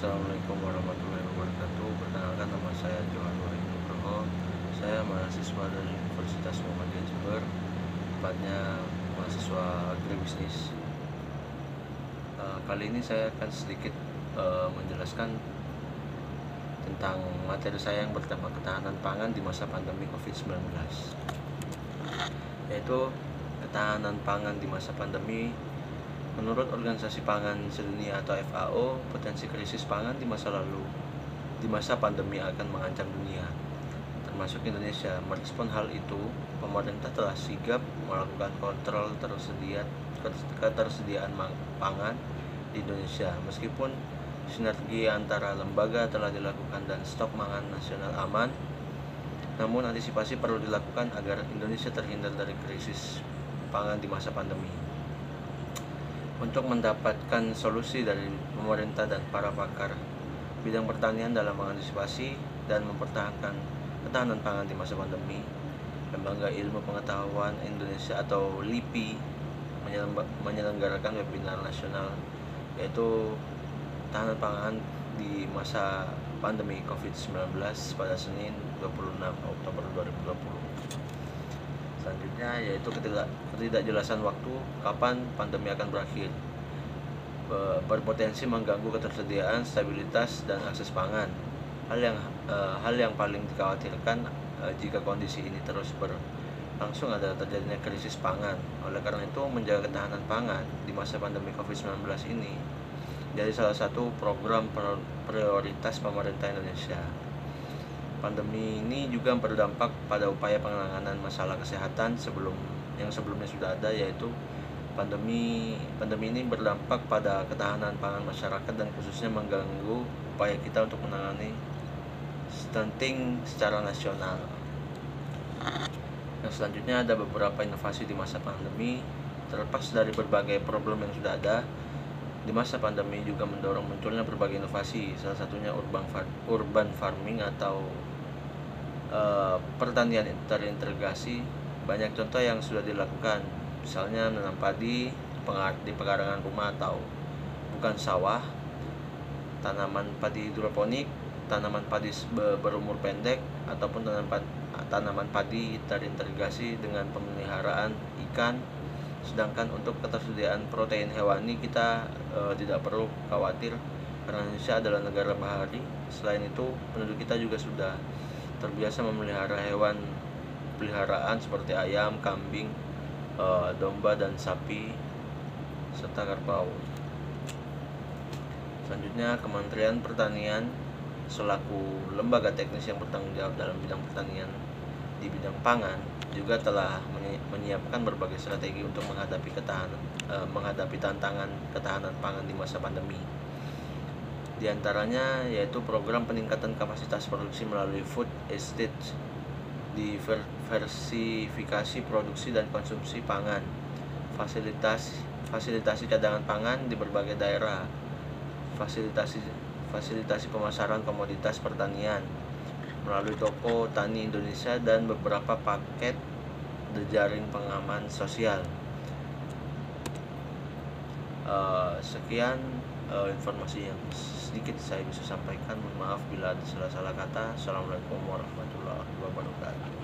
Assalamualaikum warahmatullahi wabarakatuh. Perkenalkan, nama saya Johan Wahid Nugroho. Saya mahasiswa dari Universitas Muhammadiyah Jember, tepatnya mahasiswa agribisnis. Kali ini saya akan sedikit menjelaskan tentang materi saya yang bertema ketahanan pangan di masa pandemi COVID-19, yaitu ketahanan pangan di masa pandemi. Menurut Organisasi Pangan Sedunia atau FAO, potensi krisis pangan di masa pandemi akan mengancam dunia, termasuk Indonesia. Merespon hal itu, pemerintah telah sigap melakukan kontrol ketersediaan pangan di Indonesia. Meskipun sinergi antara lembaga telah dilakukan dan stok pangan nasional aman, namun antisipasi perlu dilakukan agar Indonesia terhindar dari krisis pangan di masa pandemi. Untuk mendapatkan solusi dari pemerintah dan para pakar bidang pertanian dalam mengantisipasi dan mempertahankan ketahanan pangan di masa pandemi, Lembaga Ilmu Pengetahuan Indonesia atau LIPI menyelenggarakan webinar nasional, yaitu ketahanan pangan di masa pandemi COVID-19 pada Senin 26 Oktober 2020. Selanjutnya yaitu ketidakjelasan waktu kapan pandemi akan berakhir, berpotensi mengganggu ketersediaan, stabilitas, dan akses pangan. Hal yang paling dikhawatirkan jika kondisi ini terus berlangsung adalah terjadinya krisis pangan. Oleh karena itu, menjaga ketahanan pangan di masa pandemi COVID-19 ini jadi salah satu program prioritas pemerintah Indonesia. Pandemi ini juga berdampak pada upaya penanganan masalah kesehatan yang sebelumnya sudah ada, yaitu pandemi ini berdampak pada ketahanan pangan masyarakat dan khususnya mengganggu upaya kita untuk menangani stunting secara nasional. Yang selanjutnya ada beberapa inovasi di masa pandemi. Terlepas dari berbagai problem yang sudah ada, di masa pandemi juga mendorong munculnya berbagai inovasi, salah satunya urban farming atau pertanian terintegrasi. Banyak contoh yang sudah dilakukan, misalnya menanam padi di pekarangan rumah atau bukan sawah, tanaman padi hidroponik, tanaman padi berumur pendek, ataupun tanaman padi terintegrasi dengan pemeliharaan ikan. Sedangkan untuk ketersediaan protein hewani kita tidak perlu khawatir karena Indonesia adalah negara bahari. Selain itu, penduduk kita juga sudah terbiasa memelihara hewan peliharaan seperti ayam, kambing, domba, dan sapi, serta kerbau. Selanjutnya, Kementerian Pertanian selaku lembaga teknis yang bertanggung jawab dalam bidang pertanian di bidang pangan juga telah menyiapkan berbagai strategi untuk menghadapi tantangan ketahanan pangan di masa pandemi. Di antaranya yaitu program peningkatan kapasitas produksi melalui food estate, diversifikasi produksi dan konsumsi pangan, fasilitasi cadangan pangan di berbagai daerah, fasilitasi pemasaran komoditas pertanian melalui toko tani Indonesia, dan beberapa paket jejaring pengaman sosial. Sekian informasi yang sedikit saya bisa sampaikan. Mohon maaf bila ada salah-salah kata. Assalamualaikum warahmatullahi wabarakatuh.